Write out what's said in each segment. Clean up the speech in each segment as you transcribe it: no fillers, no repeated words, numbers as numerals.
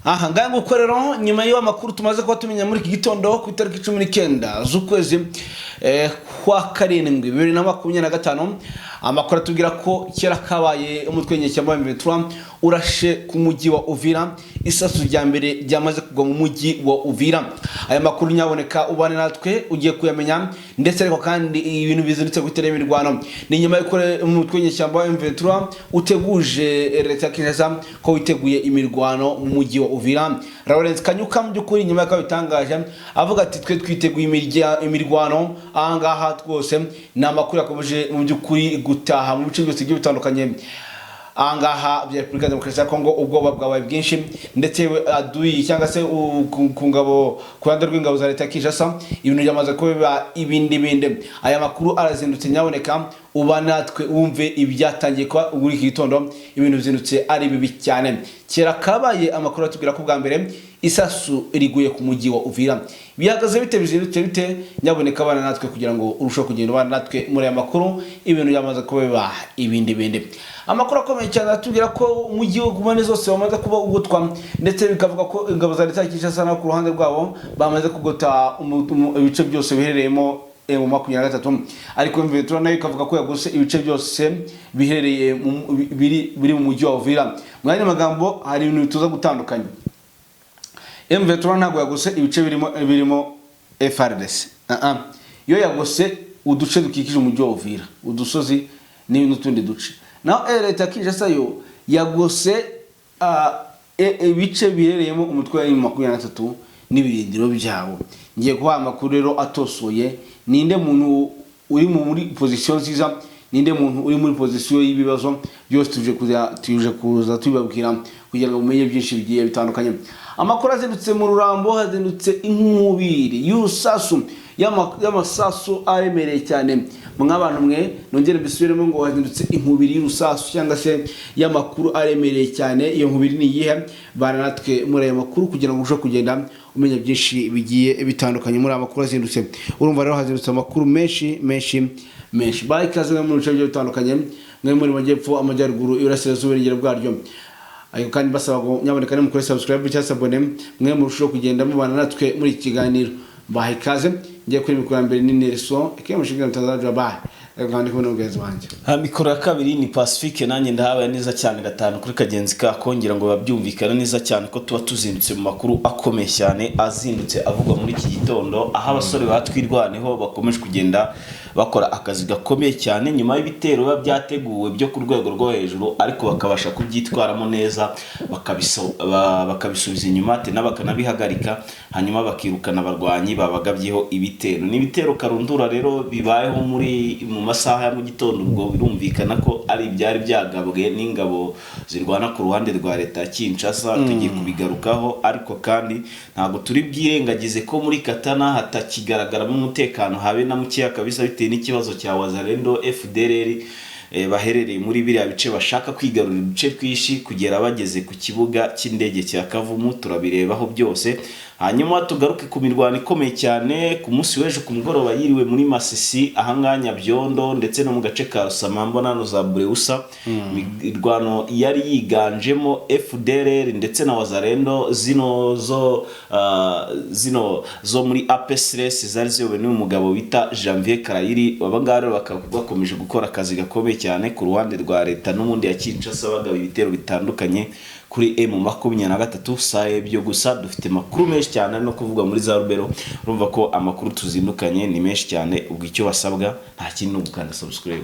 aha ngaha nguko rero nyuma y'ayo makuru tumaze kuba tumenya muri iki gitondo ku itariki 19 z'ukwezi kwa karindwi 2025 amakuru atubwira ko kera kabaye umutwe nyeshyamba M23 urashe ku mujyi wa Uvira, isasu rya mbere ryamaze kugwa mu mujyi wa Uvira. Aya makuru nyaboneka ubane natwe ugiye kuyamenya, ndetse ariko kandi ibintu bizindutse gutera imirwano ni nyuma y'uko umutwe nyeshyamba M23 uteguje leta Kinshasa ko witeguye imirwano mu mujyi wa Uvira. Lawrence Kanyuka mu byukuri nyuma y'ako bitangaje avuga ati twe twiteguye imirwano ahangaha twose. Ni amakuru yakomeje mu byukuri gutaha mu bice byose bitandukanye ahangaha bya Repubulika Demokarasi ya Kongo. Ubwoba bwabaye bwinshi, ndetse aduyi cyangwa se ku ngabo ku ruhande rw'ingabo za leta Kinshasa ibintu byamaze kuba ibindi. Aya makuru arazindutse nyaboneka uba natwe wumve ibyatangiye kwa uri iki gitondo. Ibintu bizindutse ari bibi cyane. Kera kabaye amakuru atubwira ko bwa mbere isasu riguye ku mujyi wa Uvira. Bihagaze bite bizindutse bite nyaboneka abana natwe kugira ngo urusho kugenda abana natwe muri aya makuru. Ibintu byamaze kuba ibindi. Amakuru akomeye cyane atubwira ko umujyi wo kumane zose bamaze kuba ugutwa, ndetse bikavuga ko ingabo za leta Kinshasa na ku ruhande rwabo bamaze kugota ibice byose biherereyemo M23, ariko M23 nayo ikavuga ko yagose ibice byose biherereye biri mu mujyi wa Uvira. Mwanya magambo hari ibintu bituza gutandukanye. M23 ntago yagose ibice birimo FARDC. Yo yagose uduce dukikije umujyi wa Uvira, udusozi n'utundi duce. Naho leta Kinshasa yo yagose ibice biherereyemo umutwe wa M23 n'ibirindiro byabo. Ngiye kuba amakuru rero atosoye ninde muntu uri muri position nziza, ninde muntu uri muri position y'ibibazo, byose tuje kuza tubabwira kugira ngo mumenye byinshi bigiye bitandukanye. Amakuru azindutse mu Rurambo, hazindutse inkubiri y'urusasu y'amasasu aremereye cyane. Mw'abantu mwe nongere bisubiremo ngo hazindutse inkubiri y'urusasu cyangwa se y'amakuru aremereye cyane. Iyo nkubiri ni iyihe? Bana natwe muri aya makuru kugira ngo usho kugenda umenya byinshi bigiye bitandukanye muri amakuru azindutse. Urumva rero hazindutse amakuru menshi. Bari kaze mu bice bitandukanye mwe muri Majyepfo, Amajyaruguru, Iburasirazuba n'Ingero bwaryo. Ayo kandi basaba ngo nyaboneka mukore subscribe cyangwa abone mwe murusho kugenda mubana natwe muri kiganiro. Bahe kaze ngiye kuri mikoro mbere ni Nelson ekemushinga mutazaje bahe kandi ko n'ubwezi banje. Mikoro ya kabiri ni Pacifique, nanjye ndahabaye neza cyane gatanu kuri kagenzi ka kongera ngo babyumvikana neza cyane ko tuba tuzindutse mu makuru akomeye cyane azindutse avugwa muri iki gitondo, aho abasore batwirwaneho bakomeje kugenda bakora akazi gakomeye cyane nyuma y'ibitero biba byateguwe byo ku rwego rwo hejuru, ariko bakabasha kubyitwaramo neza bakabisubiza inyuma te n'abakanabihagarika, hanyuma bakirukana abarwanyi babagabyeho ibitero. N'ibitero karundura rero bibayeho mu masaha ya mu gitondo, ubwo birumvikana ko ari byari byagabwe n'ingabo zirwana ku ruhande rwa leta Kinshasa. Tugiye kubigarukaho, ariko kandi ntago turi bwirengagize ko muri Katana hatakigaragaramo umutekano habe na mukeya kabisa, bitewe n'ikibazo cya Wazalendo FDLR baherereye muri biriya bice bashaka kwigarurira uduce twishi kugera bageze ku kibuga cy'indege cya Kavumu. Turabirebaho byose, hanyuma tugaruke ku mirwano ikomeye cyane ku munsi w'ejo ku mugoroba yiriwe muri Masisi ahanganya Byondo ndetse no mu gace ka Rusamambo nano za Bureusa. Mirwano yari yiganjemo FDLR ndetse na Wazalendo zo muri APSRS zari ziyobowe n'umugabo bita Janvier Karayiri. Abangara bakomeje gukora akazi gakomeye cyane ku ruhande rwa leta n'umundi ya Kinshasa bagaba ibitero bitandukanye kuri M23. Saye byo gusa dufite makuru menshi cyane no kuvuga muri za Rubero. Urumva ko amakuru tuzindukanye ni menshi cyane, ubwo icyo basabwa nta kintu no gukanda subscribe.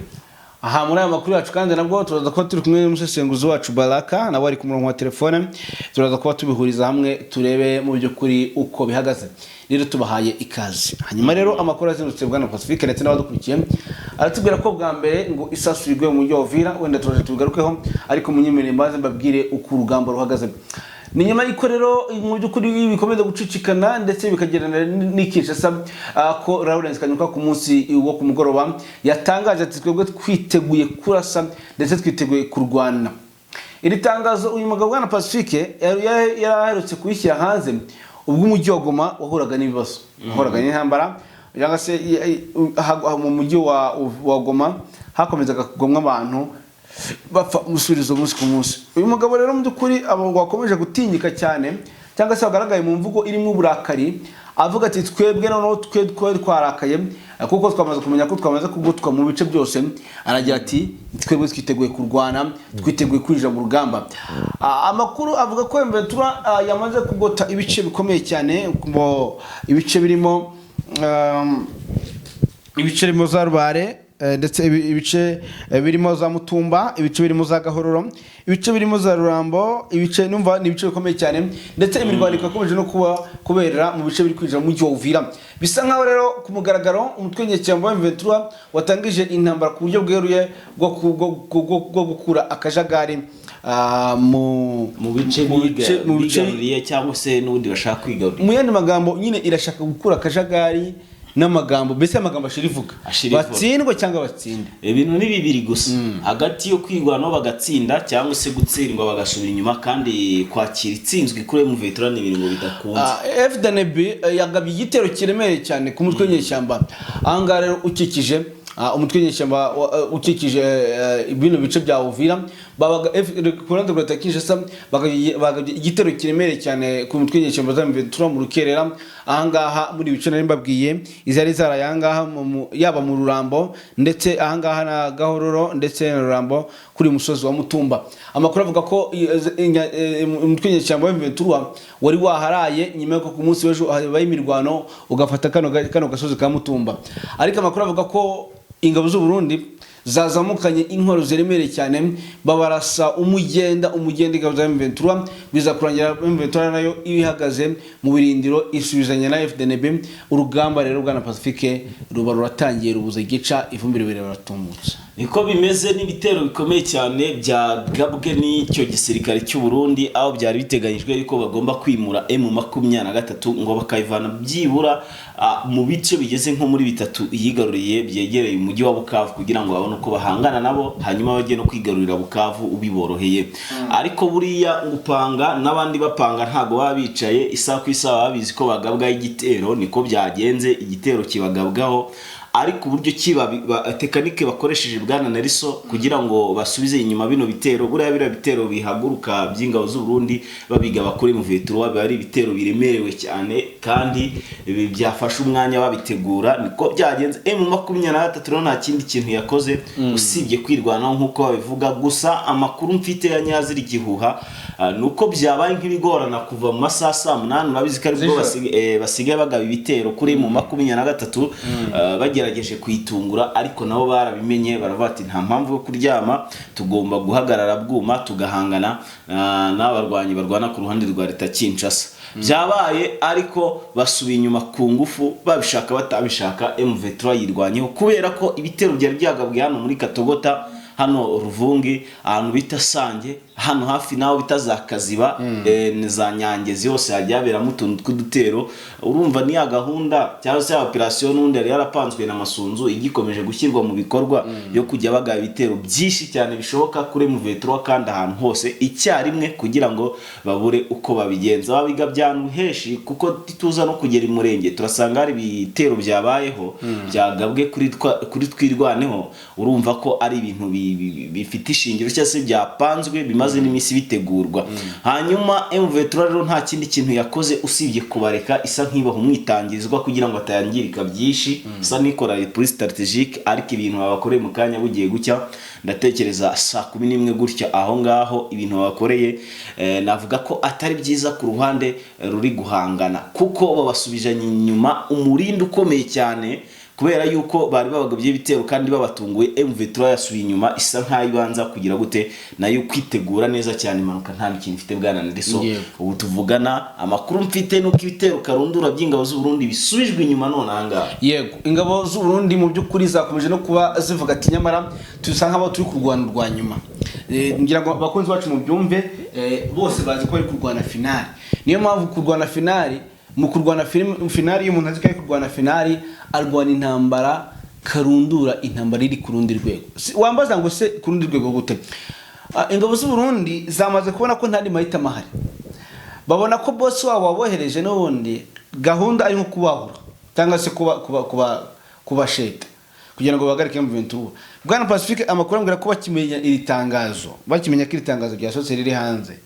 Aha muri aya makuru yacu kandi nabwo turaza kuba turi kumwe n'umusesenguzi wacu Baraka nawe ari ku murongo wa telefone. Turaza kuba tubihuriza hamwe turebe mu byo kuri uko bihagaze. Rero tubahaye ikaze. Hanyuma rero amakuru azindutse bwana Pacifique ndetse n'abadukurikiye aratubwira ko bwa mbere ngo isasu rigwe mu mujyi wa Uvira. Wenda turaje tubigarukeho, ariko munyemerere mbaze mbabwire uko urugamba ruhagaze. Ni nyuma y'iko rero mu byukuri bikomeza gucicikana ndetse bikagerana n'Kinshasa ko Lawrence Kanyuka ku munsi wo ku mugoroba yatangaje ati twebwe twiteguye kurasa ndetse twiteguye kurwana. Iri tangazo uyu mugabo bwana Pacifique yaraherutse kuyishyira hanze ubwo umujyi wa Goma wahuraga n'ibibazo, wahuraga n'intambara cyangwa se mu mujyi wa Goma hakomezaga kugomwa abantu bapfa umusubirizo umunsi ku munsi. Uyu mugabo rero mu by'ukuri abo wakomeje gutinyika cyane cyangwa se bagaragaye mu mvugo irimo uburakari, avuga ati twebwe noneho twe twarakaye kuko twamaze kumenya ko twamaze kugutwa mu bice byose. Aragira ati twebwe twiteguye kurwana, twiteguye kwinjira mu rugamba. Amakuru avuga ko Ventura yamaze kugota ibice bikomeye cyane, ibice birimo za Rubare, ndetse ibice birimo za Mutumba, ibice birimo za Gahororo, ibice birimo za Rurambo, ibice numva ni ibice bikomeye cyane, ndetse imirwano ikomeje no kubera mu bice biri kwinjira mu mujyi wa Uvira. Bisa nkaho rero ku mugaragaro umutwe w'inyeshyamba wa Ventura watangije intambara ku buryo bweruye bwo gukura akajagari mu bice bigaruriye cyangwa se n'ubundi bashaka kwigarurira. Mu yandi magambo nyine irashaka gukura akajagari n'amagambo, mbese amagambo ashirivuga batsindwe cyangwa batsinde. Ibintu ni bibiri gusa, hagati yo kwirwanaho bagatsinda cyangwa se gutsindwa bagasubira inyuma, kandi kwakira itsinzwe kuri Ventura ni ibintu bidakunze. FDNB yagabye igitero kiremereye cyane ku mutwe w'inyeshyamba. Ahangaha rero ukikije umutwe w'inyeshyamba ukikije ibintu bice bya Uvira, babaga kuranda rwa Kinshasa bagabye igitero kiremereye cyane ku mutwe w'inyeshyamba za Ventura mu Rukerera. Ahangaha muri bice nari mbabwiye izari zarayangaha yaba mu Rurambo ndetse ahangaha na Gahororo ndetse na Rurambo kuri musozi wa Mutumba. Amakuru avuga ko umutwe w'inyeshyamba wa Ventura wari waharaye nyuma yo ku munsi w'ejo habaye imirwano ugafata kano gasozi ka Mutumba. Ariko amakuru avuga ko ingabo z'u Burundi zazamukanye intwaro ziremereye cyane, babarasa umugenda ingabo za Ventura, biza kurangira Ventura nayo ihagaze mu birindiro isubizanya na FDNB. Urugamba rero bwa na Pacifique ruba ruratangiye, rubuza igica, ifumbire bire baratumutse. Niko bimeze n'ibitero bikomeye cyane byagabwe n'icyo gisirikare cy'u Burundi, aho byari biteganyijwe yuko bagomba kwimura M23 ngo bakayivana byibura mu bice bigeze nko muri bitatu yigaruriye byegereye umujyi wa Bukavu, kugira ngo babone uko bahangana nabo, hanyuma bagiye no kwigarurira Bukavu ubiboroheye. Ariko buriya gupanga n'abandi bapanga ntago baba bicaye isaha ku isaha, babizi ko bagabwa igitero. Niko byagenze, igitero kibagabwaho, ariko uburyo tekanike bakoresheje bwana Neriso kugira ngo basubize inyuma bino bitero, buriya bira bitero bihaguruka by'ingabo z'u Burundi babiga bakuri mu Ventura, bari bitero biremerewe cyane kandi byafasha umwanya babitegura. Niko byagenze. M23 nta kindi kintu yakoze usibye kwirwanaho nkuko babivuga. Gusa amakuru mfite ya nyazira igihuha nuko byabaye nk'ibigorana kuva mu masaha 8, nabizi ko aribwo basigaye bagaba ibitero kuri M23 bagerageje kwitungura, ariko nabo barabimenye baravuga ati nta mpamvu yo kuryama, tugomba guhagarara bwuma tugahangana n'abarwanyi barwana ku ruhande rwa leta Kinshasa. Byabaye ariko basubiye inyuma ku ngufu, babishaka batabishaka. M23 yirwanyeho kubera ko ibitero byari byagabwe hano muri Katogota, hano Ruvungi, ahantu bita Sange, hano hafi naho bitazakaziba za Nyangezi yose hajyabera mutuntu tw'udutero. Urumva ni ya gahunda cyangwa se operation n'undi yari yarapanzwe na Masunzu igikomeje gushyirwa mu bikorwa yo kujya bagaba ibitero byinshi cyane bishoboka kuri M23 kandi ahantu hose icyarimwe, kugira ngo babure uko babigenza. Babiga byanu heshi kuko tituza no kugera imurenge turasanga hari ibitero byabayeho byagabwe kuri twirwaneho. Urumva ko ari ibintu bifite ishingiro cyangwa se byapanzwe bimaze n'imisi bitegurwa. Hanyuma M23 rero nta kindi kintu yakoze usibye kubareka, isa nkibaho umwitangirizwa kugira ngo atayangirika byinshi, isa nikora pour strategique. Ariko ibintu babakoreye mu kanya bugiye gucya, ndatekereza saa 11 gutya aho ngaho ibintu babakoreye navuga ko atari byiza ku ruhande ruri guhangana, kuko babasubijanye inyuma umurindi ukomeye cyane, kubera yuko bari babagabye ibitero kandi babatunguye. M23 yasubiye inyuma, isa nkayibanza kugira gute nayo kwitegura neza cyane. Impanuka nta kintu mfite bwana Ndeso. Ubu tuvugana amakuru mfite nuko ibitero karundura by'ingabo z'u Burundi bisubijwe inyuma none ahanga. Yego, ingabo z'u Burundi mu by'ukuri zakomeje no kuba zivuga ati nyamara tusanga abo turi kurwana rwa nyuma. Ngira ngo abakunzi bacu mu byumve bose bazi ko bari kurwana finale. Niyo mpamvu kurwana finale, mu kurwana finale y'umuntu azi ko ari kurwana finale arwana intambara karundura, intambara iri ku rundi rwego. Wambaza ngo se ku rundi rwego gute? Ingabo z'u Burundi zamaze kubona ko ntari mahitamo ahari, babona ko boss wabo wabohereje n'ubundi gahunda ari nko kubahura cyangwa se kuba sheta, kugira ngo bahagarike M23. Bwana Pacifique, amakuru ambwira ko bakimenya iri tangazo, bakimenya ko iri tangazo ryasohotse riri hanze,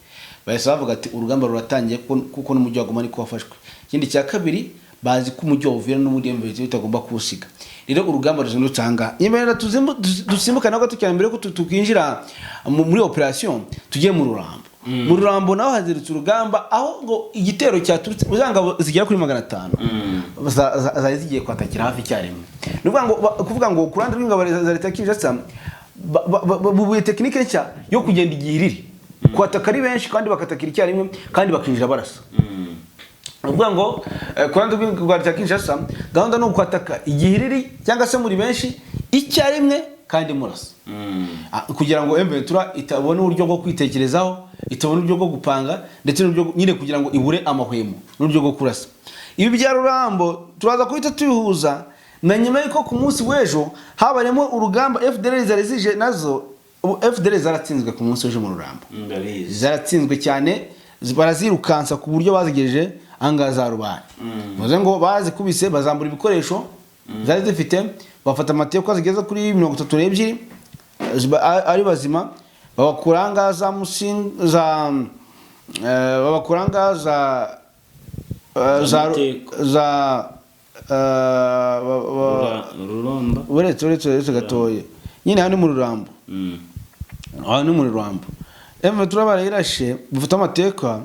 bahise bavuga ati urugamba ruratangiye kuko n'umujyi wa Goma niko wafashwe. Ikindi cya kabiri, bazi ko umujyi wa Uvira n'umujyi M23 bitagomba kuwusiga. Rero urugamba ruzindutse aha. Nyemera dusimbuka naho gato cyane mbere ko tukinjira muri operation tugiye mu Rurambo. Mu Rurambo naho haziritse urugamba aho ngo igitero cyaturutse uzanga zigera kuri 500 zari zigiye kwatakira hafi cyarimwe. Kuvuga ngo ku ruhande rw'ingabo za leta Kinshasa bubuye tekinike nshya yo kugenda igihiriri kwataka ari benshi kandi bakatakira icyarimwe kandi bakinjira barasa. Uvuga ngo ku ruhande rw'ingabo za Kinshasa gahunda no kwataka igihiriri cyangwa se muri benshi icyarimwe kandi murasa. Kugira ngo M23 itabone uburyo bwo kwitekerezaho, itabone uburyo bwo gupanga ndetse n'uburyo nyine kugira ngo ibure amahwemo n'uburyo bwo kurasa. Ibi bya Rurambo turaza kuhita tubihuza na nyuma y'uko ku munsi w'ejo habaremo urugamba FDL zarizije nazo. FDL zaratsinzwe ku munsi w'ejo mu Rurambo, zaratsinzwe cyane, barazirukansa ku buryo bazigejeje anga za Rubani. Muze ngo bazikubise bazambura ibikoresho zari zifite, bafata amateko zigeze kuri 32 ari bazima, babakuranga za musinga babakuranga za Ruramba uretse gatoye nyine hano mu Rurambo. Hano mu Rurambo M23 barayirashe bufata amateka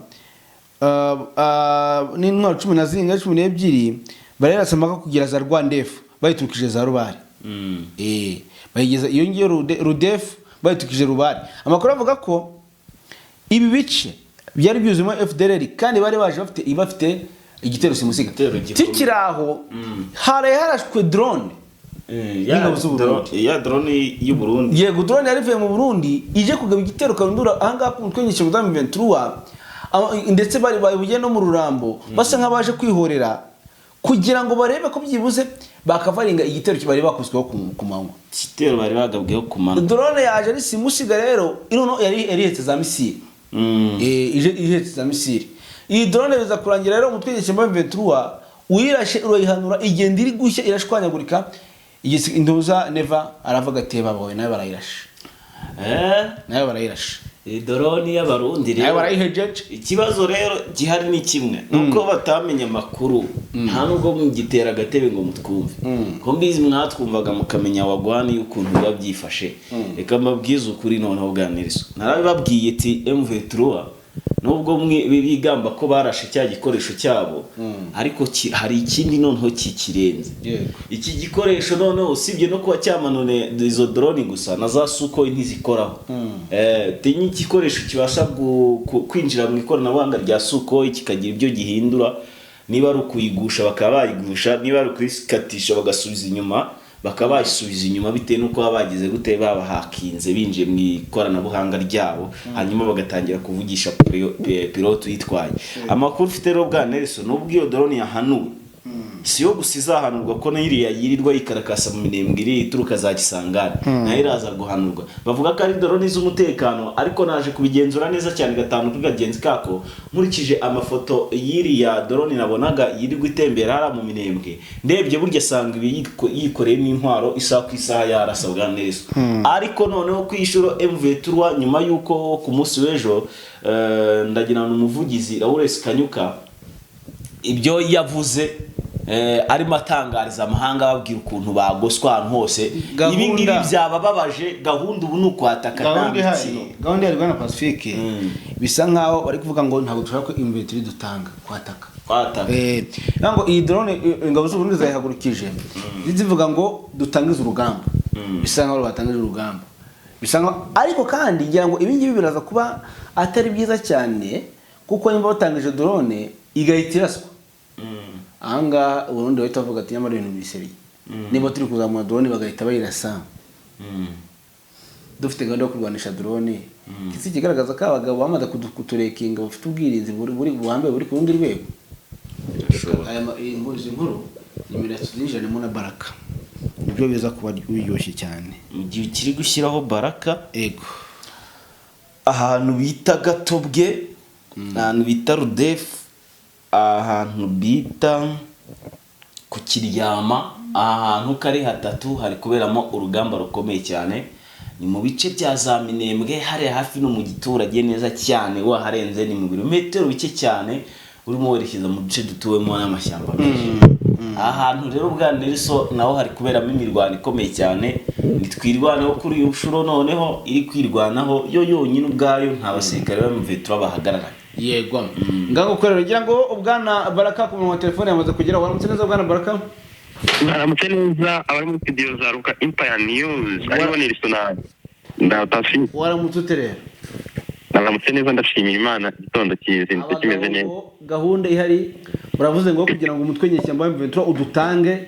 n'intwaro 12 barayirasa maka kugira za Rwandefu bayitukije za Rubari. Bayigeza iyo ngiyo Rudefu bayitukije Rubari. Amakuru avuga ko ibi bice byari byuzuma FDLR kandi bari baje bafite igitero simusiga tikiraho. Haraye harashwe drone ya drone y'u Burundi. Yego drone yarivuye mu Burundi ije kugaba igitero karundura ahanga ku mutwenyeshe mu 23 ndetse bari babuye no mu Rurambo basa nkabaje kwihorera kugira ngo barebe ko byibuze bakavaringa igitero kibari bakusweho ku manywa. Igitero bari bagabweho ku manywa. Drone yaje ari simusiga rero ino yari ihetse za misiri. Ihetse za misiri. Iyi drone biza kurangira rero umutwenyeshe mu 23 uyirashe uroyihanura igenda iri gushya irashwanyagurika. Indoza Neva aravuga ati babawe nayo barayirashe. Nayo barayirashe. Drone y'abarundi rero barayihejeje. Ikibazo rero gihari ni kimwe nuko batamenya makuru, nta nubwo mugitera gatebe ngo mutwumve. Ko mbizi mwatwumvaga mukamenya wagwani y'ukuntu babyifashe. Reka mbabwize ukuri noneho bwanirizo. Narabibabwiye ati M23 nubwo bigamba ko barashe cya gikoresho cyabo, ariko hari ikindi noneho kikirenze. Iki gikoresho noneho usibye no kuba cyamanone izo drone gusa na za Suko ntizikoraho. Tinyi igikoresho kibasha kwinjira mu ikoranabuhanga rya Suko kikagira ibyo gihindura, niba ari ukuyigusha bakaba bayigusha, niba ari ukuyikatisha bagasubiza inyuma bakaba bayisubiza inyuma bitewe nuko babagize gute babahakinze binje mu ikoranabuhanga ryabo, hanyuma bagatangira kuvugisha pilote yitwaye. Amakuru ufite rero bwa Nelson nubwo iyo drone yahanuwe siyo gusizahanurwa ko n'iriya yirirwa ikarakasa mu minembwe iri ituruka za Kisangani nayo iraza guhanurwa. Bavuga ko ari drone z'umutekano, ariko naje kubigenzura neza cyane gatanu tugagenzi kako nkurikije amafoto y'iriya drone nabonaga yirirwa itembera hara mu minembwe, ndebye burya sanga yikoreye n'intwaro isa ku isaha yarasabwa neza. Ariko noneho kwishuro MV3 nyuma yuko ku munsi w'ejo ndagira n'umuvugizi Lawrence Kanyuka ibyo yavuze arimo atangariza amahanga babwira ukuntu bagoswa ahantu hose. Ibi ngibi byabababaje. Gahunda ubu nuko ataka gahunda ya Rwanda Pacifique bisa nkaho bari kuvuga ngo ntabwo dushaka ko M23 dutanga kwataka. Ngo iyi drone ingabo z'u Burundi zayihagurukije zivuga ngo dutangize urugamba. Bisa nkaho batangije urugamba. Bisa nkaho ariko kandi ngira ngo ibi ngibi biraza kuba atari byiza cyane kuko nimba batangije drone igahitiraswa. Anga Burundi wahita avuga ati nyamara ibintu biseri. Niba turi kuzamura drone bagahita bayirasa. Dufite gahunda yo kurwanisha drone. Kisi kigaragaza ko abagabo bamaze kuturekinga bafite ubwirinzi buri buhambe buri ku rundi rwego. Aya inkuru imirasuzije na Baraka. Nibyo biza kuba biryoshye cyane. Mu gihe kiri gushyiraho Baraka ego ahantu bita Gatobwe, ahantu bita Rudefu, ahantu bita ku Kiryama ahantu kari hatatu hari kuberamo urugamba rukomeye cyane, ni mu bice bya za Minembwe hari hafi no mu giturage neza cyane, waharenze ni mu birometero bike cyane urimo werekeza mu duce dutuwemo n'amashyamba menshi. Ahantu rero bwa Nelson naho hari kuberamo imirwano ikomeye cyane, nitwirwanaho kuri uyu nshuro noneho iri kwirwanaho yo yonyine ubwayo, nta basirikare b'M23 bahagararanye. Yego ngaho korero ngira ngo ubwana Baraka ku mu telefone yamaze kugera. Waramutse neza ubwana Baraka? Waramutse neza abari mu studio za Ruka Empire News ariho Nelson ndatasi. Waramutse uterera? Waramutse neza ndashimira Imana gitondo kizi ndetse kimeze neza. Gahunda ihari muravuze ngo kugira ngo umutwe nyeshyamba M23 udutange,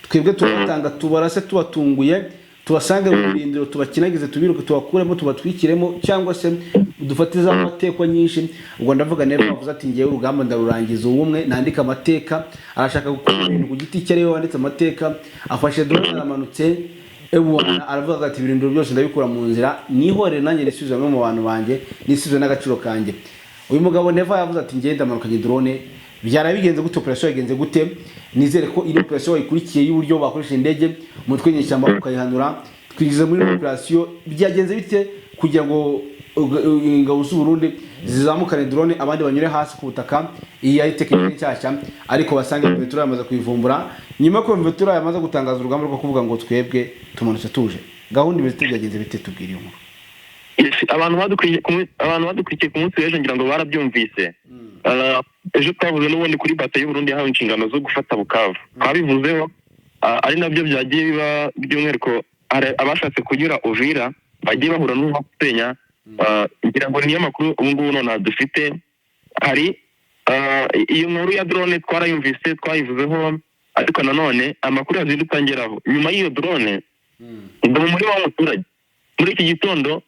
twebwe turatanga tubarase tubatunguye, tubasange mu birindiro tubakinagize tubiruke tubakuremo tubatwikiremo, cyangwa se dufatiza amateka nyinshi. Ubwo ndavuga nero bavuze ati ngiye urugamba ndarurangiza ubumwe nandika amateka, arashaka gukora ibintu ku giti cye rero wanditse amateka, afashe drone aramanutse ebwana aravuga ati ibirindiro byose ndabikura mu nzira nihorere nanjye nisubize bamwe mu bantu banjye nisubize n'agaciro kanjye. Uyu mugabo Neva yavuze ati ngiye ndamanukanye drone, byarabigenze gute, operation yagenze gute? Nizere ko iri operation wayikurikiye y'uburyo bakoresha indege umutwe nyeshyamba ukayihanura, twinjize muri operation byagenze bite kugira ngo ingabo z'u Burundi zizamukane drone abandi banyure hasi ku butaka? Iyi ari tekinike nshyashya ariko basange M23 yamaze kuyivumbura nyuma ko M23 yamaze gutangaza urugamba rwo kuvuga ngo twebwe tumanutse tuje. Gahunda imeze byagenze bite tubwire iyo nkuru? Abantu badukurikiye ku munsi w'ejo ngira ngo barabyumvise. Ejo twavuze n'ubundi kuri batayo y'u Burundi yahawe inshingano zo gufata Bukavu, twabivuzeho ari nabyo byagiye biba by'umwihariko abashatse kunyura Uvira bagiye bahura n'uwo gusenya. Ngira ngo niyo makuru ubu ngubu none dufite hari iyo nkuru ya drone twarayumvise twayivuzeho, ariko nanone amakuru yazidutangeraho nyuma y'iyo drone ngo muri wa muturage muri iki gitondo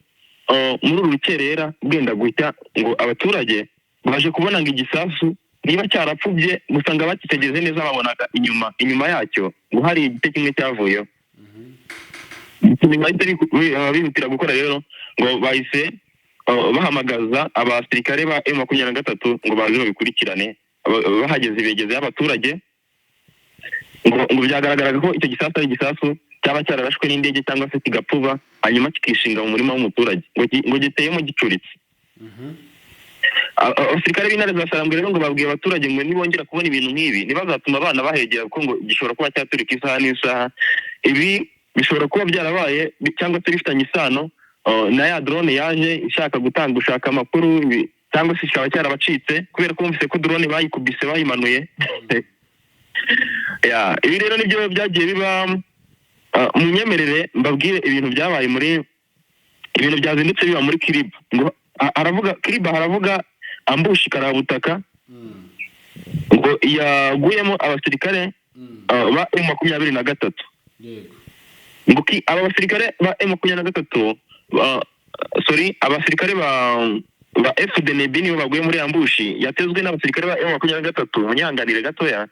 muri urukerera bwenda guhita ngo abaturage baje kubona ngo igisasu niba cyarapfubye gusanga bakitegeze neza, babonaga inyuma yacyo ngo hari igite kimwe cyavuyeho. Bihutira gukora rero ngo bahise bahamagaza abasirikare ba M23 ngo baze babikurikirane. Bahageze begeze y'abaturage ngo byagaragaraga ko icyo gisasu ari igisasu cyaba cyararashwe n'indege cyangwa se kigapfuba hanyuma kikishinga mu murima w'umuturage ngo giteyemo gicuritse. Abasirikare b'intare za Sarambwe rero ngo babwiye abaturage ngo nibongera kubona ibintu nk'ibi ntibazatuma abana bahegera kuko ngo gishobora kuba cyaturika isaha n'isaha. Ibi bishobora kuba byarabaye cyangwa se bifitanye isano na ya drone yaje ishaka gushaka amakuru, cyangwa se kikaba cyarabacitse kubera ko bumvise ko drone bayikubise bayimanuye. Ibi rero nibyo byagiye biba. Munyemerere mbabwire ibintu byabaye ibintu byazindutse biba muri Kiriba. Ngo haravuga ambushi karabutaka ngo yaguyemo abasirikare ba M23. Ngo aba basirikare ba M23 abasirikare ba FDNB nibo baguye muri ambushi yatezwe n'abasirikare ba M23. Munyanganire gatoya,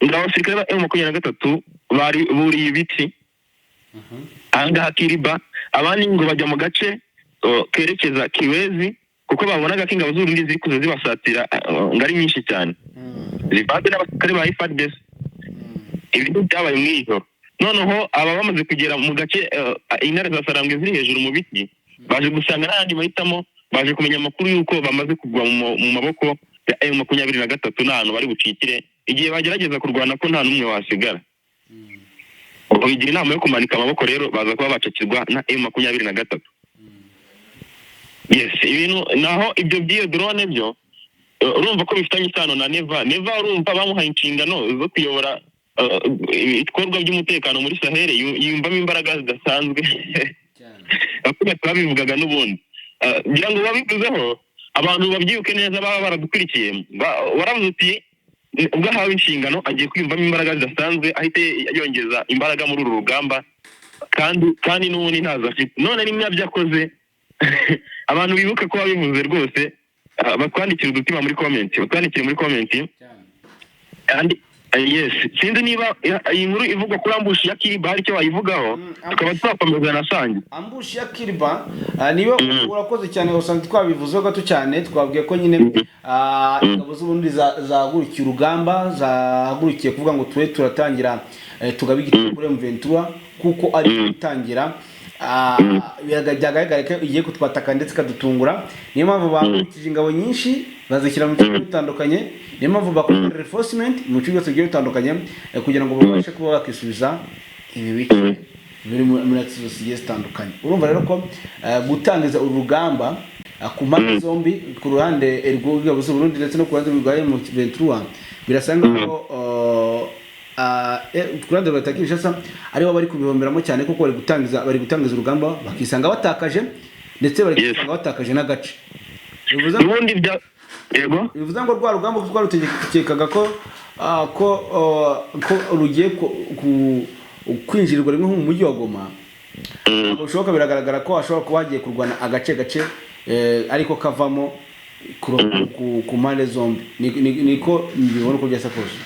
ngo abasirikare ba M23 bari buriye ibiti ahangaha Kiriba, abandi ngo bajya mu gace kerekeza Kiwezi kuko babonaga ko ingabo z'u Burundi ziri kuza zibasatira ngo ari nyinshi cyane, zivanze n'abasirikare ba FARDC. Ibintu byabaye mu ijoro. Noneho aba bamaze kugera mu gace intare za Sarambwe ziri hejuru mu biti, baje gusanga n'andi mahitamo, baje kumenya amakuru y'uko bamaze kugwa mu maboko ya M23 n'ahantu bari bucikire igihe bagerageza kurwana ko nta n'umwe wasigara. Bigira inama yo kumanika amaboko rero baza kuba bacakirwa na M23. Yes, ibintu naho ibyo by'iyo drone byo urumva ko bifitanye isano na Neva urumva bamuhaye inshingano zo kuyobora ibikorwa by'umutekano muri Sahel, yumvamo imbaraga zidasanzwe cyane babivugaga n'ubundi. Ngira ngo babivuzeho abantu babyibuke neza baba baradukurikiye, waravuze uti ubwo ahawe inshingano agiye kwiyumvamo imbaraga zidasanzwe ahite yongeza imbaraga muri uru rugamba kandi n'ubundi ntazo afite. None nimwe byakoze abantu bibuke ko babivuze rwose, batwandikira udutima muri comment, batwandikire muri comment Yes, sinzi niba iyi nkuru ivugwa kuri ambushi ya Kiriba hari icyo wayivugaho tukaba twakomeza na Sange. Ambushi ya Kiriba niyo urakoze cyane usanzwe twabivuzeho gato cyane twabwiye ko nyine ingabo z'Uburundi zahagurukiye urugamba zahagurukiye kuvuga ngo twe turatangira tugabe igitego kuri M23 kuko ari gutangira byagaragara ko igiye kutwataka ndetse kadutungura. Niyo mpamvu bahagurukije ingabo nyinshi bazishyira mu bice bitandukanye, niyo mpamvu bakora reinforcement mu bice byose bigiye bitandukanye kugira ngo babashe kuba bakisubiza ibi bice biri muri action zigiye zitandukanye. Urumva rero ko gutangiza urugamba ku mpande zombi, ku ruhande rw'ingabo z'Uburundi ndetse no ku ruhande rwa M23 birasanga ko kurande batakishasa ariho bari kubihomberamo cyane kuko bari gutangiza urugamba bakisanga batakaje ndetse bari gusanga batakaje n'agace. Ubundi bya yego bivuze ngo rwa rugamba kuko rutegekaga ko rugiye kwinjirirwa rimwe mu mujyi wa Goma. Ubushoboka biragaragara ko ashobora kuba hagiye kurwana agace ariko kavamo ku mpande zombi. Niko mbibona uko byasa kose.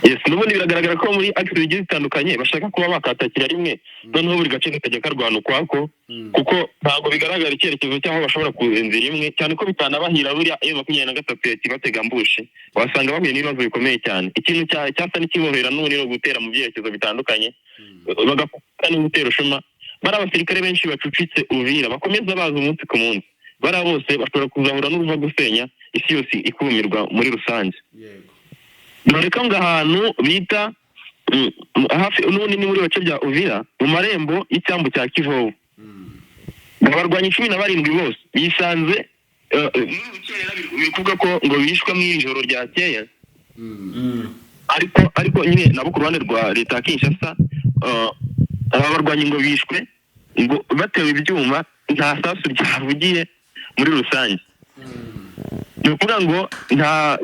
Yes, n'ubundi biragaragara ko muri active zigiye zitandukanye bashaka kuba bakatakira rimwe noneho buri gace kakajya karwana ukwako kuko ntabwo bigaragara icyerekezo cyaho bashobora kuzenzira rimwe cyane ko bitanabahira buriya M23 yakibatega ambushi wasanga bahuye n'ibibazo bikomeye cyane. Ikintu cyasa n'ikibohera n'ubundi no gutera mu byerekezo bitandukanye bagafata n'ugutera ushuma. Bari abasirikare benshi bacucitse Uvira bakomeza baza umunsi ku munsi, bari bose bashobora kuzahura n'uruva gusenya isi yose ikumirwa muri rusange. Noreka ngo ahantu bita hafi n'ubundi ni muri bace bya Uvira mu marembo y'icyambu cya Kivovu. Abarwanyi 17 bose bisanze bikuvuga ko ngo bishwe mu ijoro ryakeye. Ariko nyine nabo ku ruhande rwa leta ya Kinshasa abarwanyi ngo bishwe ngo batewe ibyuma nta sasu ryavugiye muri rusange. Nukuvuga ngo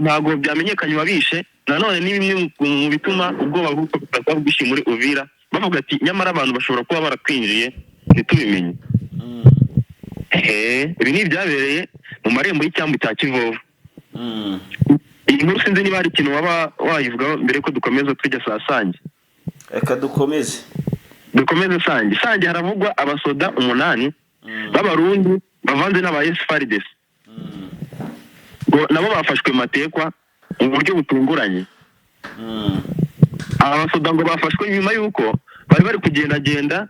ntago byamenyekanye wabishe. Nanone ni bimwe mu bituma ubwoba bw'uko bwishi muri Uvira bavuga ati nyamara abantu bashobora kuba barakwinjiye ntitubimenye. Ibi ni byabereye mu marembo y'icyambu cya Kivovu. Iyi nkuru sinzi niba hari ikintu waba wayivugaho mbere ko dukomeza tujya saa Sange. Reka dukomeze Sange haravugwa abasoda 8 b'Abarundi bavanze n'aba FARDC. Nabo bafashwe matekwa mu buryo butunguranye. Abasoda ngo bafashwe nyuma yuko bari kugendagenda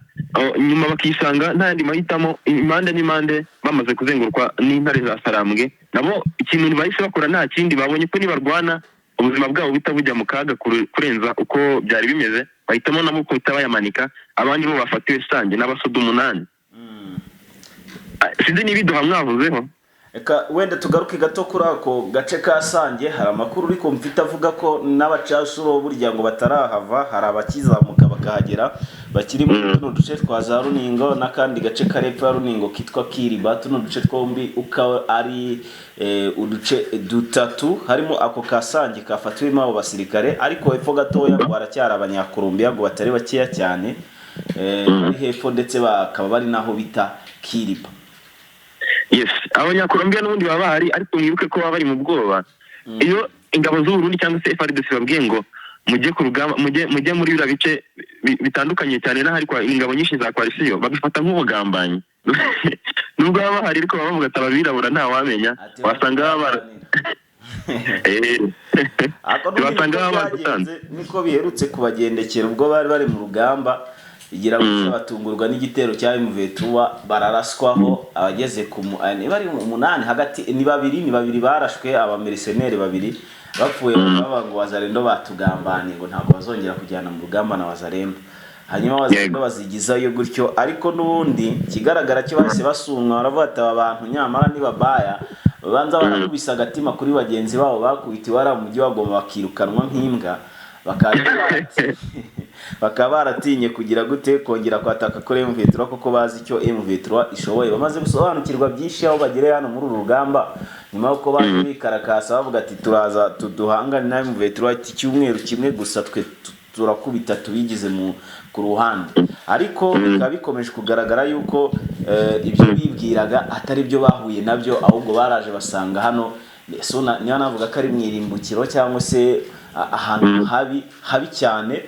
nyuma bakisanga nta yandi mahitamo impande n'imande bamaze kuzengurwa n'intare za Sarambwe. Nabo ikintu bahise bakora nta kindi babonye ko nibarwana ubuzima bwabo bitabujya mu kaga kurenza uko byari bimeze, bahitamo nabo ko bayamanika. Abandi bo bafatiwe Sange n'abasoda 8. Sinzi nibiduha mwavuzeho. Eka wenda tugaruke gato kuri ako gace ka Sange. Hari amakuru uri kumfita avuga ko n'abacashuro burya ngo batarahava, hari abakizamuka bakahagera bakiri muri tuno duce twa za Runingo n'akandi gace karepfa Runingo kitwa Kiriba. Tuno duce twombi uka ari uduce dutatu harimo ako ka Sange kafatiwemo abo basirikare, ariko hepfo gatoya ngo haracyari abanyakolombiya ngo batari bakeya cyane hepfo ndetse bakaba bari naho bita Kiriba. Yes, abanyakolombiya n'ubundi baba bahari ariko mwibuke ko baba bari mu bwoba. Iyo ingabo z'Uburundi cyangwa se FARDC babwiye ngo mujye ku rugamba mujye muri bira bice bitandukanye cyane n'ahari kwa ingabo nyinshi za coalition babifata nk'ubugambanyi. Nubwo baba bahari ariko baba bavuga tababirabura nta wamenya wasanga baba wasanga baba gutanze niko biherutse kubagendekera ubwo bari mu rugamba igira ngo batungurwa n'igitero cya M23 bararaswaho abageze ku bari 8 hagati ni babiri barashwe aba mercenaires 2 bapfuye baba ngo Wazalendo batugambanye ngo ntabwo bazongera kujyana mu rugamba na Wazalendo. Hanyuma Wazalendo bazigizayo gutyo, ariko nubundi kigaragara cyo bahise basunwa baravuga ati abantu nyamara ni babaya banza barakubisa agatima kuri bagenzi babo bakubitiwe ara mu mujyi wa Goma bakirukanwa nk'imbwa bakaba baratinye kugira gute kongera kwataka kuri M23 kuko bazi icyo M23 ishoboye. Bamaze gusobanukirwa byinshi aho bagere hano muri uru rugamba nyuma uko baje bikarakasa bavuga ati turaza tuduhangane na M23 icyumweru kimwe gusa twe turakubita tubigize ku ruhande. Ariko bikaba bikomeje kugaragara yuko ibyo bibwiraga atari byo bahuye nabyo, ahubwo baraje basanga hano so niyo navuga ko ari mwirimbukiro cyangwa se ahantu habi cyane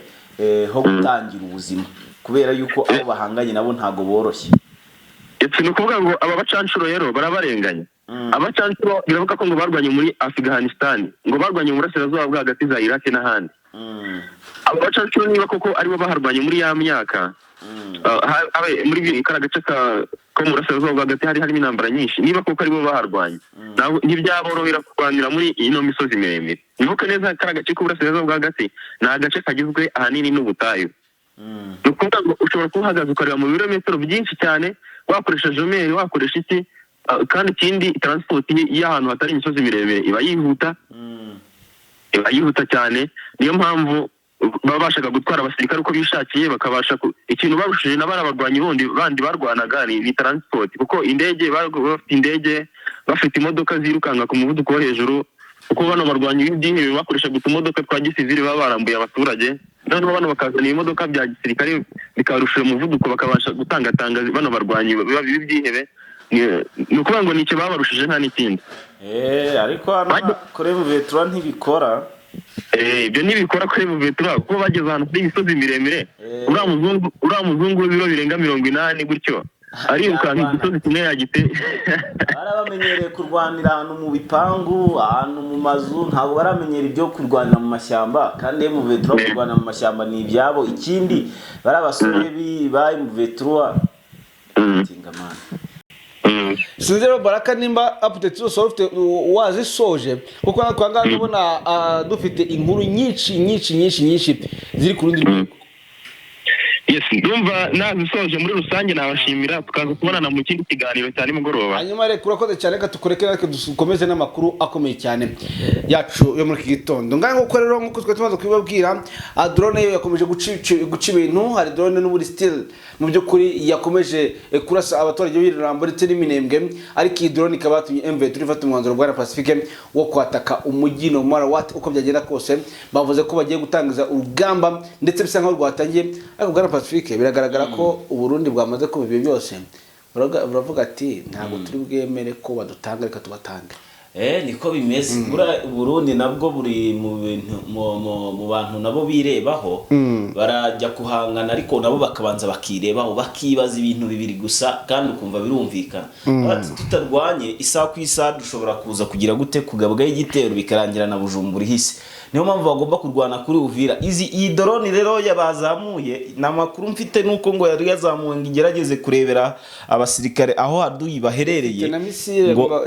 ho gutangira ubuzima kubera yuko abo bahanganye nabo ntago boroshye. Etse no kuvuga ngo aba bacancuro rero barabarenganya. Abacancuro biravuga ko ngo barwanye muri Afghanistan, ngo barwanye mu burasirazuba bwa hagati za Iraq n'ahandi. Aba bacancuro niba koko aribo baharwanye muri ya myaka, muri kara gace ko mu burasirazuba bwa hagati harimo intambara nyinshi, niba koko aribo baharwanye ntibyaborohera kurwanira muri ino misozi miremire. Nibuka neza kara gace ko burasirazuba bwa hagati ni agace kagizwe ahanini n'ubutayu. Nukuvuga ngo ushobora kuhagaza ukareba mu birometero byinshi cyane, wakoresha jomeri, wakoresha iki, kandi ikindi transport y'ahantu hatari imisozi miremire iba yihuta cyane. Niyo mpamvu babashaga gutwara abasirikare uko bishakiye, bakabasha ikintu barushije n'abarabagwanyi bandi barwanaga ni transport, kuko indege bafite imodoka zirukanka ku muvuduko wo hejuru, kuko bano barwanyi b'ibyihebe bakoresha utumodoka twa gisivili baba barambuye abaturage, noneho bano bakazana imodoka bya gisirikare bikarushira umuvuduko, bakabasha gutangatanga bano barwanyi b'ibyihebe. Ni ukuvuga ngo nicyo babarushije nta n'ikindi. Ariko hano kuri Muvetura ntibikora. Ibyo ntibikora kuri Muvetura kuko bageze ahantu kuri imisozi miremire, uriya muzungu w'ibiro birenga 80 gutyo arirukanka igisozi kimwe yagite. Barabamenyereye kurwanira ahantu mu bipangu, ahantu mu mazu, ntabwo baramenyera ibyo kurwanira mu mashyamba, kandi Muvetura kurwanira mu mashyamba ni ibyabo. Ikindi bari abasore ba Muvetura tingamana. Sinzi rero Baraka nimba update zose ufite wazisoje, kuko natwe ngaha ndabona dufite inkuru nyinshi ziri ku rundi rwego. Yes, ndumva nazisoje muri rusange, nabashimira, tukaza kubonana mu kindi kiganiro cyane mugoroba. Hanyuma reka urakoze cyane, reka tukureke natwe dukomeze n'amakuru akomeye cyane yacu yo muri iki gitondo. Ngaho uko rero nkuko twe tumaze kubibabwira, drone yo yakomeje guca ibintu. Hari drone n'uburi still mu by'ukuri yakomeje kurasa abaturage b'Irambo ndetse n'iminembwe, ariko iyi drone ikaba yatumye M23 ifata umwanzuro wa Pacifique wo kwataka umujyi no mara what uko byagenda kose. Bavuze ko bagiye gutangiza urugamba ndetse bisa nkaho rwatangiye, ariko bwa Pacifique biragaragara ko Uburundi bwamaze kuba ibyo byose. Baravuga ati ntabwo turi bwemere ko badutanga, reka tubatange. Niko bimeze. Burundi nabwo buri mu bintu mu bantu nabo birebaho, barajya kuhangana ariko nabo bakabanza bakirebaho, bakibaza ibintu bibiri gusa kandi ukumva birumvikana. Bati tutarwanye isaha ku isaha dushobora kuza kugira gute kugabwa y'igitero bikarangira na Bujumbura ihise. Niyo mpamvu bagomba kurwana kuri Uvira. Iyi drone rero yabazamuye, namakuru mfite nuko ngo yari yazamuwe ngo igerageze kurebera abasirikare aho haduyi baherereye, ngo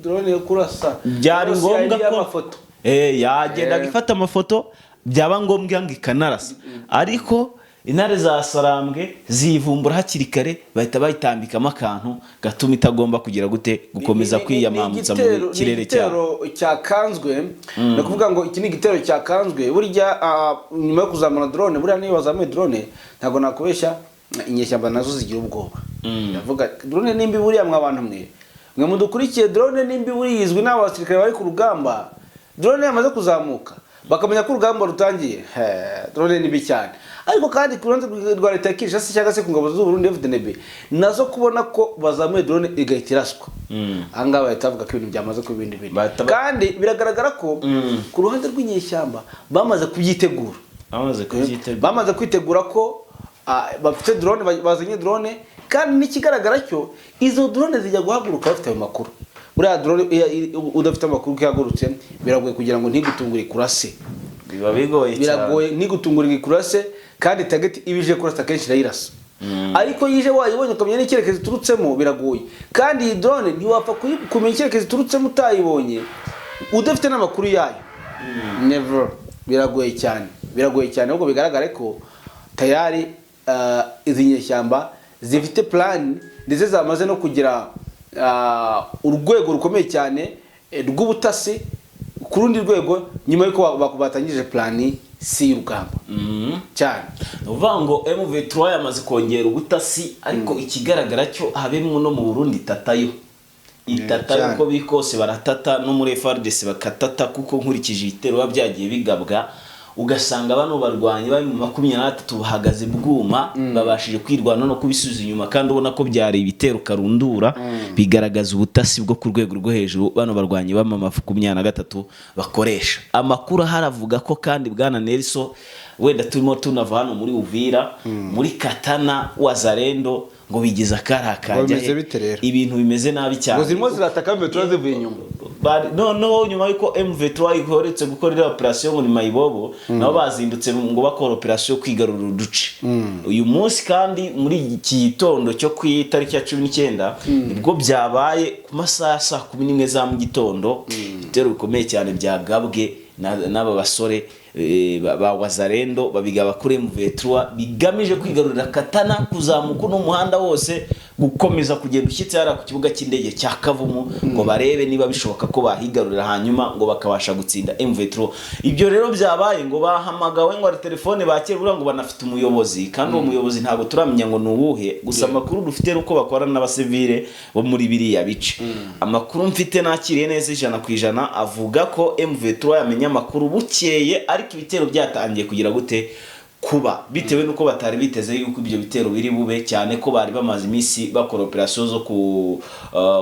drone yo kurasa byari ngombwa ko yagenda gifata amafoto, byaba ngombwa ngo ikanarasa. Ariko intare za Sarambwe zivumbura hakiri kare, bahita bayitambikamo akantu gatuma itagomba kugira gute gukomeza kwiyamamutsa mu kirere cyakanzwe. No kuvuga ngo iki ni igitero cyakanzwe. Burya nyuma yo kuzamura drone, burya niyo bazamuye drone ntago nakubeshya, inyeshyamba nazo zigira ubwoba. Ndavuga drone nimbi buriya mwabantu mwe mudukurikiye, drone nimbi buri yizwe n'abasirikare bari ku rugamba. Drone yamaze kuzamuka bakamenya ko urugamba rutangiye, drone nibi cyane. Ariko kandi ku rundi rwa leta y'Kinshasa cyangwa se ku ngabo z'u Burundi FDNB nazo kubona ko bazamuye drone igahita iraswa, ahangaha bahita bavuga ko ibintu byamaze ku bindi bintu. Kandi biragaragara ko ku ruhande rw'inyeshyamba bamaze kubyitegura, bamaze kwitegura ko bafite drone, bazanye drone. Kandi n'ikigaragara cyo izo drone zijya guhaguruka bafite ayo makuru. Buriya drone udafite amakuru ko yagurutse biragoye kugira ngo ntigutungure kurase, biba bigoye cyane, biragoye ntigutungure kurase. Kandi target ibije kurasa kenshi irayirasa, ariko yije wayibonye ukamenya n'icyerekezo turutsemo biragoye. Kandi iyi drone ntiwapfa kumenya icyerekezo turutsemo utayibonye udafite n'amakuru yayo, never. Biragoye cyane ahubwo bigaragare ko tayari izi nyeshyamba zifite plan ndetse zamaze no kugira urwego rukomeye cyane rw'ubutasi ku rundi rwego, nyuma yuko batangije plan si urugamba cyane. Uvuga ngo M23 yamaze kongera ubutasi, ariko ikigaragara cyo habemwe no mu Burundi itatayo uko bikose baratata, no muri FARDC bakatata, kuko nkurikije ibitero byagiye bigabwa ugasanga bano barwanyi bari mu 23 bahagaze bwuma babashije kwirwana no kubisubiza inyuma kandi ubona ko byari ibitero karundura bigaragaza ubutasi bwo ku rwego rwo hejuru bano barwanyi b'ama 23 bakoresha. Amakuru haravuga ko kandi bwana Nelson wenda turimo tunava hano muri Uvira muri Katana Wazalendo ngo bigize akarakajya ibintu bimeze nabi cyane ngo zirimo zirataka M23 zivuye inyuma no nyuma yuko M23 ihoretse gukorera operation muri Mayibobo nabo bazindutse ngo bakora operation kwigarurira uduce. Uyu munsi kandi muri iki gitondo cyo ku itariki ya 19 nibwo byabaye ku masaha saa 11 za mu gitondo bitero bikomeye cyane byagabwe n'aba basore ba Wazalendo babigaba kuri M23 bigamije kwigarurira Katana kuzamuka n'umuhanda wose gukomeza kugenda ushyitse hara ku kibuga cy'indege cya Kavumu ngo barebe niba bishoboka ko bahigarurira hanyuma ngo bakabasha gutsinda M23. Ibyo rero byabaye ngo bahamagawe ngo ari telefone bakire bura ngo banafite umuyobozi kandi uwo muyobozi ntago turamenya ngo nuwuhe gusa amakuru dufite ruko bakorana n'abasivile bo muri biriya bice. Amakuru mfite nakiriye neza 100% avuga ko M23 yamenya amakuru bukeye ariko ibitero byatangiye kugira gute kuba bitewe nuko batari biteze yuko ibyo bitero biri bube cyane ko bari bamaze imisi bakora operation zo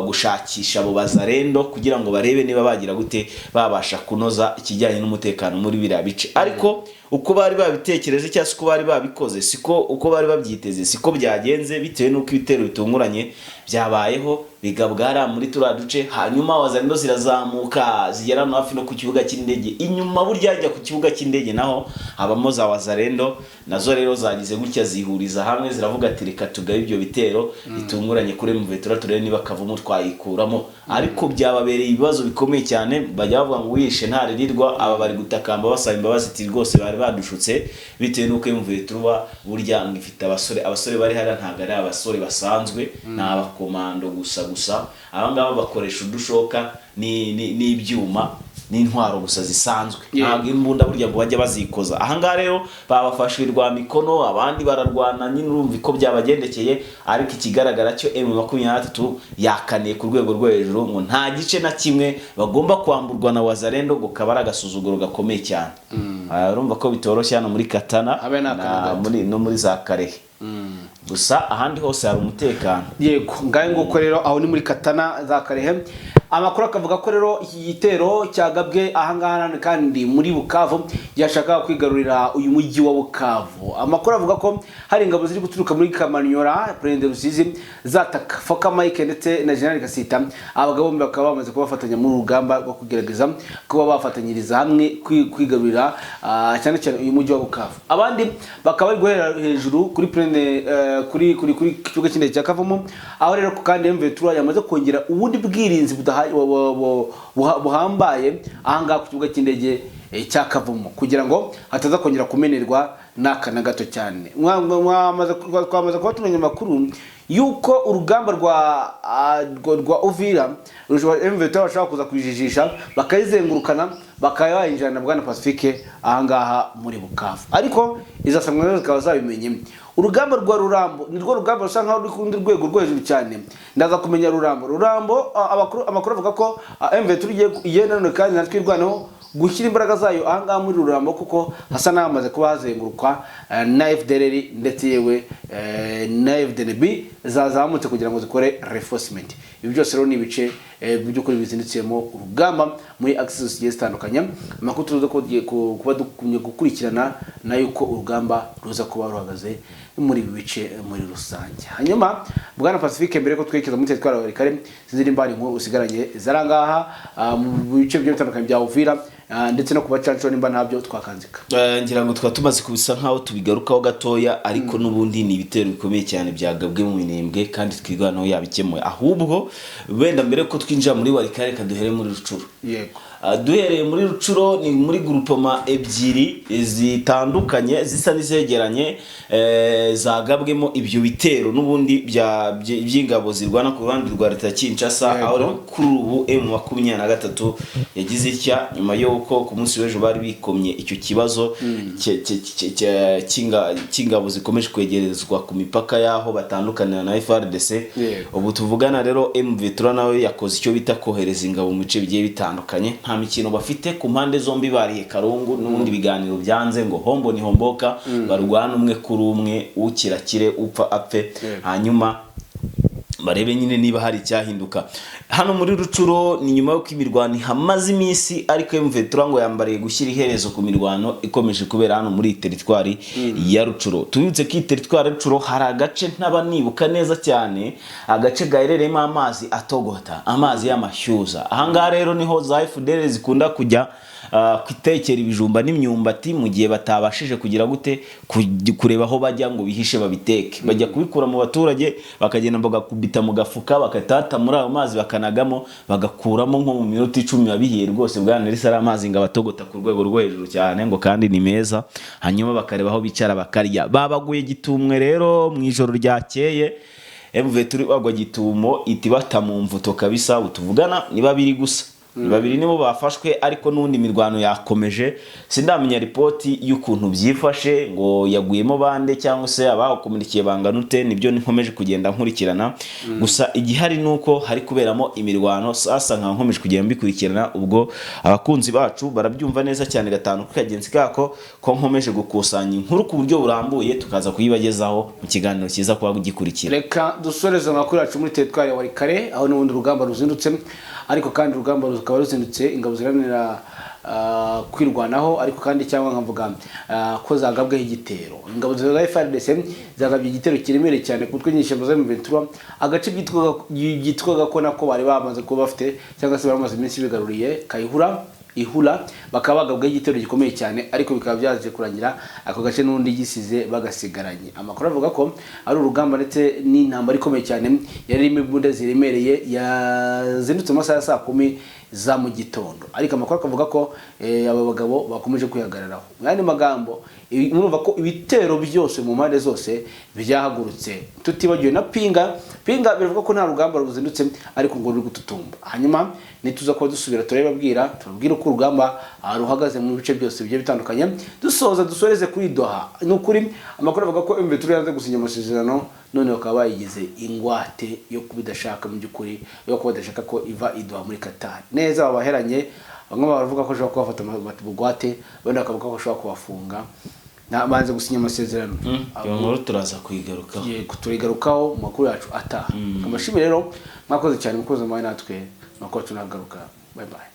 gushakisha abo Wazalendo kugira ngo barebe niba bagira gute babasha kunoza ikijyanye n'umutekano muri biriya bice. Ariko uko bari babitekereje cyangwa uko bari babikoze siko uko bari babyiteze siko byagenze bitewe nuko ibitero bitunguranye byabayeho bigabwara muri turaduce hanyuma Wazalendo zirazamuka zigera no hafi no ku kibuga cy'indege inyuma burya ajya ku kibuga cy'indege naho habamo za Wazalendo nazo rero zagize gutya zihuriza hamwe ziravuga ati reka tugabe ibyo bitero bitunguranye kuri M23 turebe niba Kavumu twayikuramo. Ariko byababereye ibibazo bikomeye cyane bajya bavuga ngo wishe ntaririrwa aba bari gutakamba basaba imbabazi ati rwose bari badushutse bitewe nuko M23 burya ngifite abasore bari hari ntago ari abasore basanzwe n'abakomando gusa abangaba bakoresha udushoka ni ibyuma n'intwaro gusa zisanzwe ntabwo imbunda burya ngo bajya bazikoza. Ahangaha rero babafashirwa mikono abandi bararwana nyine urumva ko byabagendekeye ariko ikigaragara cyo M23 yakaniye ku rwego rwo hejuru ngo nta gice na kimwe bagomba kwamburwa na Wazalendo ngo kabara agasuzuguro gakomeye cyane. Urumva ko bitoroshye hano muri Katana no muri za Karehe gusa ahandi hose hari umutekano. Yego ngaye nguko rero aho ni muri Katana za Karehe. Amakuru akavuga ko rero iki gitero cyagabwe ahangaha kandi muri Bukavu yashaka kwigarurira uyu mujyi wa Bukavu. Amakuru avuga ko hari ingabo ziri guturuka muri Kamanyora Prende Rusizi zataka Foka Mike ndetse na General Kasita. Abagabo bombi bakaba bamaze kubafatanya mu rugamba rwo kugerageza kuba bafatanyiriza hamwe kwigarurira cyane cyane uyu mujyi wa Bukavu. Abandi bakaba bari guhera hejuru kuri Prende kuri kibuga cy'indege cya Kavumu aho rero kandi M23 yamaze kongera ubundi bwirinzi buhambaye ahangaha ku kibuga cy'indege cya Kavumu kugira ngo hataza kongera kumenerwa n'akana gato cyane. Twamaze kuba tumenya amakuru yuko urugamba rwa Uvira M23 bashaka kuza kwijijisha bakayizengurukana bakayinjirana bwana Pacifique ahangaha muri Bukavu ariko izasamwe zikaba zabimenye. Urugamba rwa Rurambo nirwo rugamba rusa nkaho rukundi rwego rwo hejuru cyane. Ndaza kumenya Rurambo amakuru avuga ko M23 igenda none kandi natwirwanaho gushyira imbaraga zayo ahangaha muri Rurambo kuko hasa n'amaze kuba hazengurukwa na FDLR ndetse yewe na FDNB zazamutse kugira ngo zikore reinforcement. Ibi byose rero ni ibice by'ukuri bizinditsemo urugamba muri access zigiye zitandukanye. Amakuru tuzo ko kuba dukunye gukurikirana na yuko urugamba ruza kuba ruhagaze muri bice muri rusange. Hanyuma bwana Pacifique mbere ko twekeza muri twara bari kare zindi mbari nkuru usigaranye zarangaha mu bice byo bitandukanye bya Uvira ndetse no kubacanco nimba ntabyo twakanzika. Ngira ngo twatumaze kubisa nkaho tubigarukaho gatoya ariko nubundi ni ibitero bikomeye cyane byagabwe mu minembwe kandi twiganaho yabikemoye ahubwo wenda mbere ko twinjira muri Warikare kaduhere muri Rucuro. Yego duhereye muri Rucuro ni muri groupement ebyiri zitandukanye zisa nizegeranye zagabwemo ibyo bitero nubundi by'ingabo zirwana ku ruhande rwa leta Kinshasa aho kuri ubu M23 yagize icya nyuma yuko ku munsi w'ejo bari bikomye icyo kibazo cy'ingabo zikomeje kwegerezwa ku mipaka yaho batandukanira na FARDC. Ubu tuvugana rero M23 nawe yakoze icyo bita kohereza ingabo mu bice bigiye bitandukanye nta nta mikino bafite ku mpande zombi bariye karungu n'ubundi biganiro byanze ngo hombo ni homboka barwana umwe kuri umwe ukirakire upfa apfe hanyuma barebe nyine niba hari icyahinduka hano muri Rucuro. Ni nyuma yo kwimirwano hamaze iminsi ariko M23 ngo yambariye gushyira iherezo ku mirwano ikomeje kubera hano muri teritwari ya Rucuro. Tubibutse ko teritwari ya Rucuro hari agace ntaba nibuka neza cyane, agace gaherereyemo amazi atogota, amazi y'amashyuza. Ahangaha rero niho za FDL zikunda kujya kwitekera ibijumba n'imyumbati mu gihe batabashije kugira gute kureba aho bajya ngo bihishe babiteke. Bajya kubikura mu baturage bakagenda bagakubita mu gafuka bakatata muri ayo mazi bakanagamo bagakuramo nko mu minota 10 babihiye rwose bwana risa ari amazi ngo abatogota ku rwego rwo hejuru cyane ngo kandi ni meza. Hanyuma bakareba aho bicara bakarya. Babaguye Gitumwe rero mu ijoro ryakeye M23 bagwa Gitumo iti bata mu mvuto kabisa. Utuvugana ni babiri gusa, babiri nibo bafashwe ariko n'undi mirwano yakomeje. Sindamenya ripoti y'ukuntu byifashe ngo yaguyemo bande cyangwa se abakomunikiye banganute, nibyo nkomeje kugenda nkurikirana. Gusa igihari nuko hari kuberamo imirwano. Sasa nka nkomeje kugenda mbikurikirana, ubwo abakunzi bacu barabyumva neza cyane gatanu kagenzi kako ko nkomeje gukusanya inkuru ku buryo burambuye tukaza kuyibagezaho mu kiganiro cyiza kwa gikurikira. Reka dusoreze amakuru yacu muri teritwari ya Warikare aho n'ubundi rugamba ruzindutse, ariko kandi rugamba rukaba ruzindutse ingabo ziranira kwirwanaho, ariko kandi cyangwa nkavuga ko zagabweho igitero. Ingabo za FARDC zagabye igitero kiremereye cyane kutwe nyinshi za M23 agace gitwaga ko nako bari bamaze kuba bafite cyangwa se baramaze iminsi bigaruriye Ihura bakaba bagabweho igitero gikomeye cyane, ariko bikaba byaje kurangira ako gace n'undi gisize bagasigaranye. Amakuru avuga ko ari urugamba ndetse n'intambara ikomeye cyane yari irimo imbunda ziremereye yazindutse mu masaha ya 10 za mu gitondo, ariko amakuru akavuga ko aba bagabo bakomeje kwihagararaho. Mwandi magambo murumva ko ibitero byose mu mpande zose byahagurutse, tutibagiwe na Pinga bivuga ko nta rugamba ruzindutse ariko ngo ruri gututumba. Hanyuma nituza ko dusubira turababwira uko urugamba ruhagaze mu bice byose bigiye bitandukanye. Dusoreze kuri Doha. Nukuri amakuru avuga ko M23 yanze gusinya amasezerano, none bakaba bayigize ingwate yo kubidashaka mu byukuri, yo kubadashaka ko iva Doha muri Qatar. Neza babaheranye, bamwe baravuga ko ashobora kubafata amabugwate, abandi bakavuga ko ashobora kubafunga. Nabanze gusinya amasezerano. Iyo nkuru turaza kuyigarukaho. Yego turigarukaho mu makuru yacu ataha. Amashimwe rero mwakoze cyane mukoze mwaye natwe, nuko tunagaruka. Bye bye.